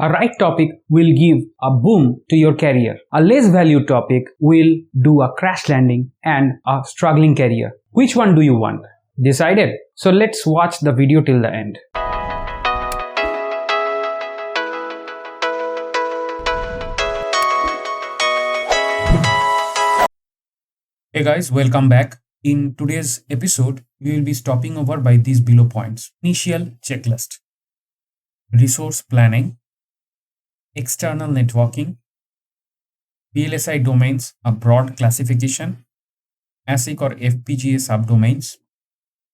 A right topic will give a boom to your career. A less valued topic will do a crash landing and a struggling career. Which one do you want? Decided? So let's watch the video till the end. Hey guys, welcome back. In today's episode, we will be stopping over by these below points. Initial checklist, resource planning, external networking, VLSI domains, a broad classification, ASIC or FPGA subdomains,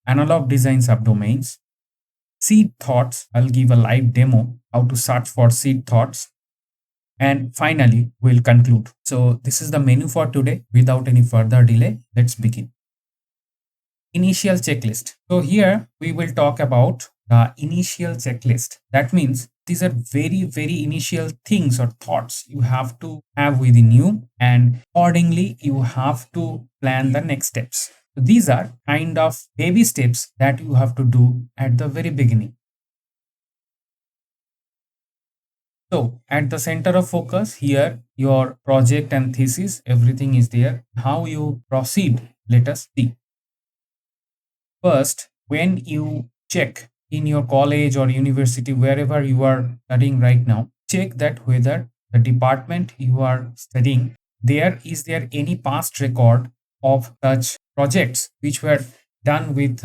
analog design subdomains, seed thoughts. I'll give a live demo how to search for seed thoughts. And finally, we'll conclude. So this is the menu for today. Without any further delay, let's begin. Initial checklist. So here we will talk about the initial checklist. That means these are very initial things or thoughts you have to have within you, and accordingly you have to plan the next steps. So these are kind of baby steps that you have to do at the very beginning. So at the center of focus here, your project and thesis, everything is there. How you proceed, let us see. First, when you check in your college or university, wherever you are studying right now, check that whether the department you are studying, is there any past record of such projects which were done with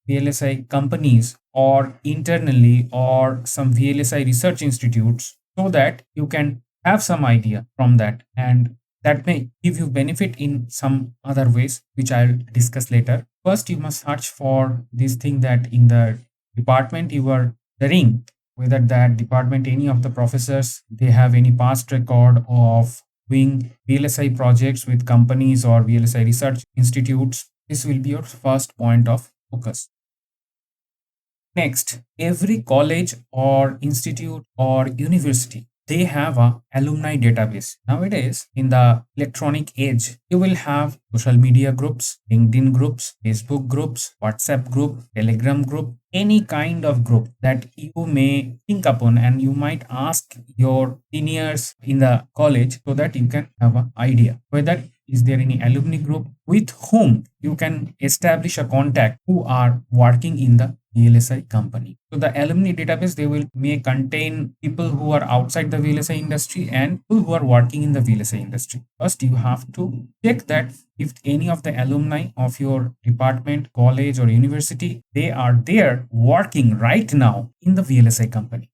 VLSI companies or internally or some VLSI research institutes, so that you can have some idea from that, and that may give you benefit in some other ways which I'll discuss later. First, you must search for this thing that in the department you are studying, whether that department, any of the professors, they have any past record of doing VLSI projects with companies or VLSI research institutes. This will be your first point of focus. Next, every college or institute or university, they have a alumni database. Nowadays, in the electronic age, you will have social media groups, LinkedIn groups, Facebook groups, WhatsApp group, Telegram group, any kind of group that you may think upon, and you might ask your seniors in the college so that you can have an idea whether is there any alumni group with whom you can establish a contact who are working in the VLSI company. So the alumni database, they may contain people who are outside the VLSI industry and people who are working in the VLSI industry. First, you have to check that if any of the alumni of your department, college or university, they are there working right now in the VLSI company.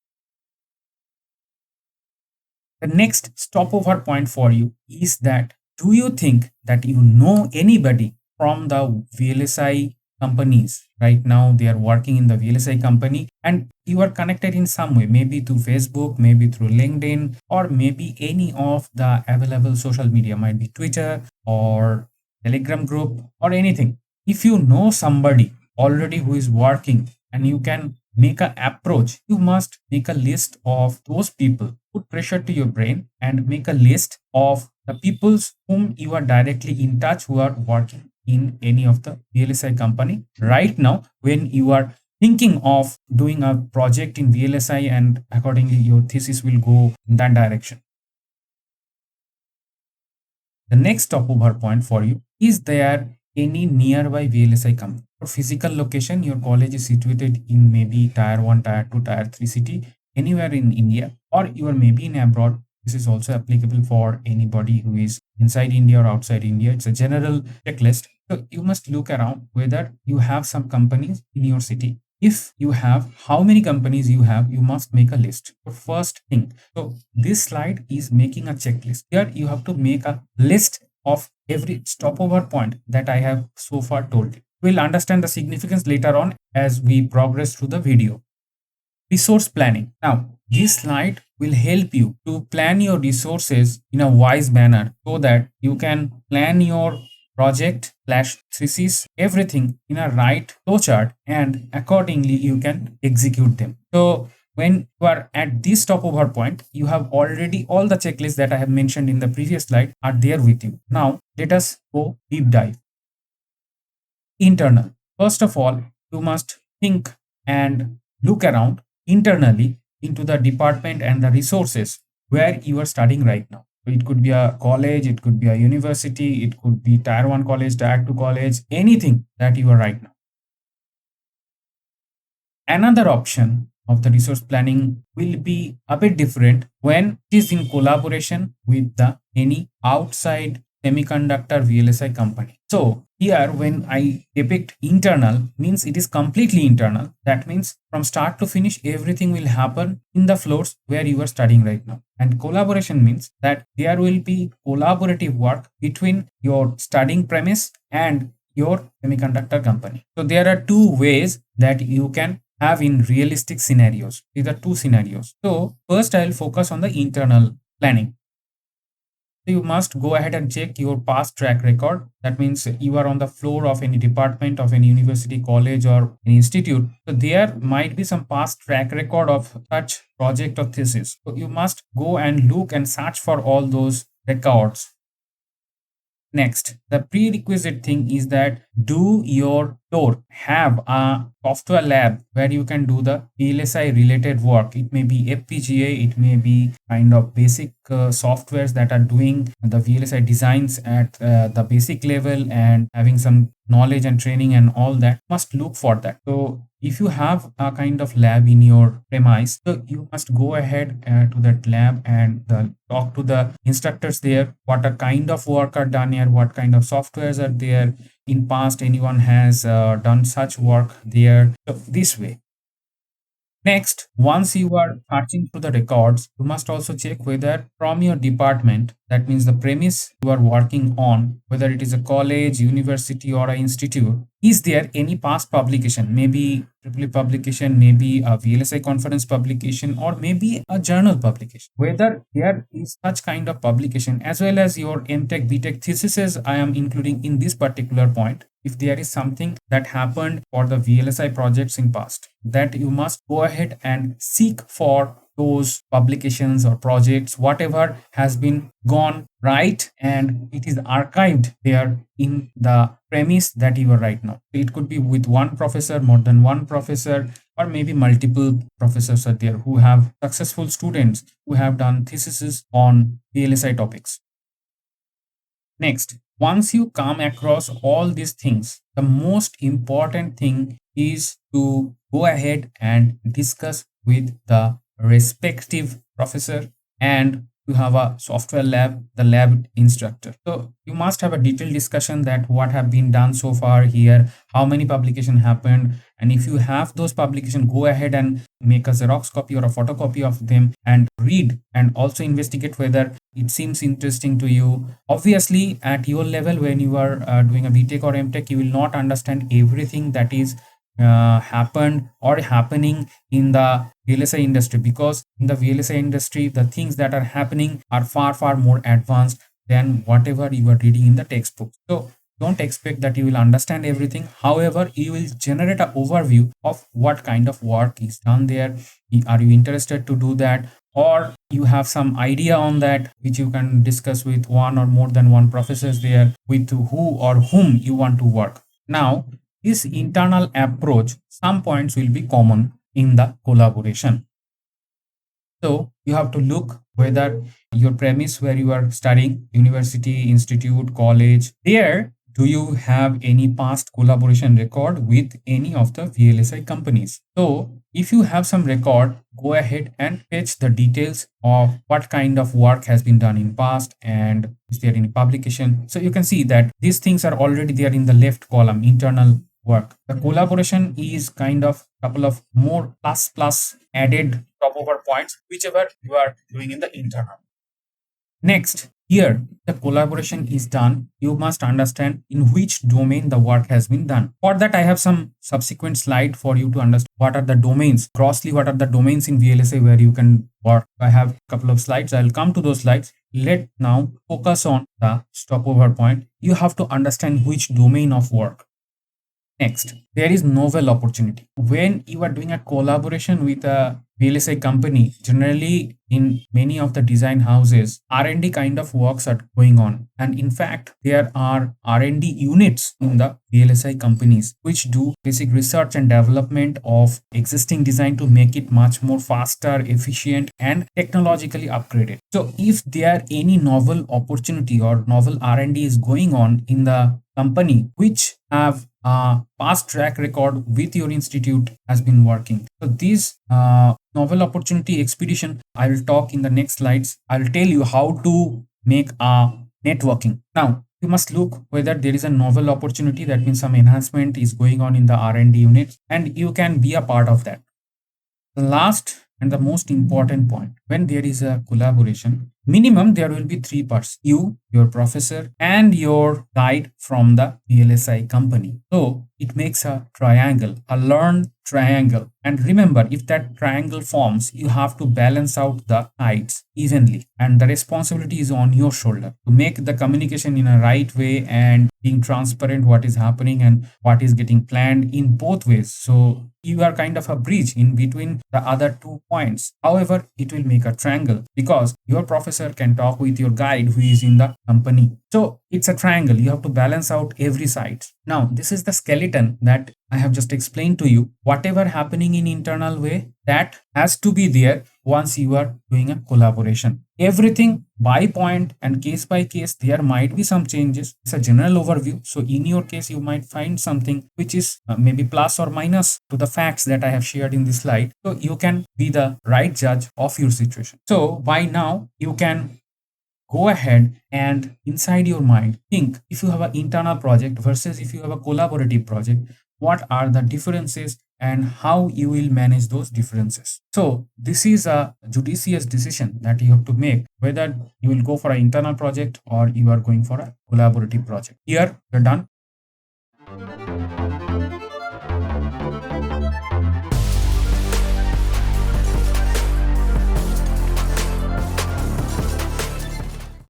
The next stopover point for you is that, do you think that you know anybody from the VLSI companies? Right now they are working in the VLSI company and you are connected in some way, maybe through Facebook, maybe through LinkedIn, or maybe any of the available social media, might be Twitter or Telegram group or anything. If you know somebody already who is working and you can make an approach, you must make a list of those people. Put pressure to your brain and make a list of the peoples whom you are directly in touch who are working in any of the VLSI company right now, when you are thinking of doing a project in VLSI, and accordingly your thesis will go in that direction. The next stopover point for you, is there any nearby VLSI company? For physical location, your college is situated in maybe tier 1, tier 2, tier 3 city, anywhere in India, or you are maybe in abroad. This is also applicable for anybody who is inside India or outside India. It's a general checklist. So you must look around whether you have some companies in your city. If you have, how many companies you have, you must make a list. The first thing. So this slide is making a checklist. Here you have to make a list of every stopover point that I have so far told you. We'll understand the significance later on as we progress through the video. Resource planning. Now, this slide will help you to plan your resources in a wise manner so that you can plan your project / thesis, everything in a right flowchart, and accordingly you can execute them. So when you are at this stopover point, you have already all the checklists that I have mentioned in the previous slide are there with you. Now let us go deep dive. Internal. First of all, you must think and look around internally into the department and the resources where you are studying right now. It could be a college, it could be a university, it could be tier 1 college, tier 2 college, anything that you are right now. Another option of the resource planning will be a bit different when it is in collaboration with the any outside semiconductor VLSI company. So here when I depict internal means it is completely internal. That means from start to finish everything will happen in the floors where you are studying right now. And collaboration means that there will be collaborative work between your studying premise and your semiconductor company. So there are two ways that you can have in realistic scenarios. These are two scenarios. So first I'll focus on the internal planning. So you must go ahead and check your past track record. That means you are on the floor of any department of any university, college or any institute. So there might be some past track record of such project or thesis. So you must go and look and search for all those records. Next, the prerequisite thing is that do your store have a software lab where you can do the VLSI related work. It may be FPGA, it may be kind of basic softwares that are doing the VLSI designs at the basic level and having some knowledge and training and all that. Must look for that. So if you have a kind of lab in your premise, so you must go ahead to that lab and talk to the instructors there. What a kind of work are done here, what kind of softwares are there. In past, anyone has done such work there. So this way. Next, once you are searching through the records, you must also check whether from your department, that means the premise you are working on, whether it is a college, university or an institute, is there any past publication, maybe triple publication, maybe a VLSI conference publication, or maybe a journal publication. Whether there is such kind of publication, as well as your MTech, BTech theses, I am including in this particular point. If there is something that happened for the VLSI projects in past, that you must go ahead and seek for those publications or projects, whatever has been gone right, and it is archived there in the premise that you are right now. It could be with one professor, more than one professor, or maybe multiple professors are there who have successful students who have done theses on VLSI topics. Next, once you come across all these things, the most important thing is to go ahead and discuss with the respective professor and you have a software lab, the lab instructor. So you must have a detailed discussion that what have been done so far here, how many publication happened, and if you have those publication, go ahead and make a Xerox copy or a photocopy of them and read and also investigate whether it seems interesting to you. Obviously, at your level, when you are doing a BTech or MTech, you will not understand everything that is happened or happening in the VLSI industry, because in the VLSI industry the things that are happening are far more advanced than whatever you are reading in the textbook. So don't expect that you will understand everything. However, you will generate an overview of what kind of work is done there. Are you interested to do that, or you have some idea on that which you can discuss with one or more than one professors there with who or whom you want to work. Now this internal approach, some points will be common in the collaboration. So you have to look whether your premise where you are studying, university, institute, college, there do you have any past collaboration record with any of the VLSI companies. So if you have some record, go ahead and fetch the details of what kind of work has been done in past and is there any publication. So you can see that these things are already there in the left column, internal work. The collaboration is kind of couple of more plus added stopover points, whichever you are doing in the internal. Next, here the collaboration is done. You must understand in which domain the work has been done. For that, I have some subsequent slide for you to understand what are the domains, grossly what are the domains in VLSI where you can work. I have a couple of slides. I'll come to those slides. Let now focus on the stopover point. You have to understand which domain of work. Next, there is novel opportunity. When you are doing a collaboration with a VLSI company, generally in many of the design houses, R&D kind of works are going on. And in fact, there are R&D units in the VLSI companies which do basic research and development of existing design to make it much more faster, efficient, and technologically upgraded. So if there any novel opportunity or novel R&D is going on in the company which have a past track record with your institute has been working. So these novel opportunity expedition, I will talk in the next slides. I'll tell you how to make a networking. Now, you must look whether there is a novel opportunity. That means some enhancement is going on in the R&D unit and you can be a part of that. The last and the most important point, when there is a collaboration, minimum there will be three parts: you, your professor, and your guide from the VLSI company. So it makes a triangle, a learned triangle. And remember, if that triangle forms, you have to balance out the sides evenly, and the responsibility is on your shoulder to make the communication in a right way and being transparent what is happening and what is getting planned in both ways. So you are kind of a bridge in between the other 2 points. However, it will make a triangle because your professor can talk with your guide who is in the company. So it's a triangle. You have to balance out every side. Now, this is the skeleton that I have just explained to you. Whatever happening in internal way, that has to be there once you are doing a collaboration. Everything by point and case by case, there might be some changes. It's a general overview. So in your case, you might find something which is maybe plus or minus to the facts that I have shared in this slide. So you can be the right judge of your situation. So by now, you can go ahead and inside your mind think, if you have an internal project versus if you have a collaborative project, what are the differences and how you will manage those differences. So this is a judicious decision that you have to make, whether you will go for an internal project or you are going for a collaborative project. Here, you're done.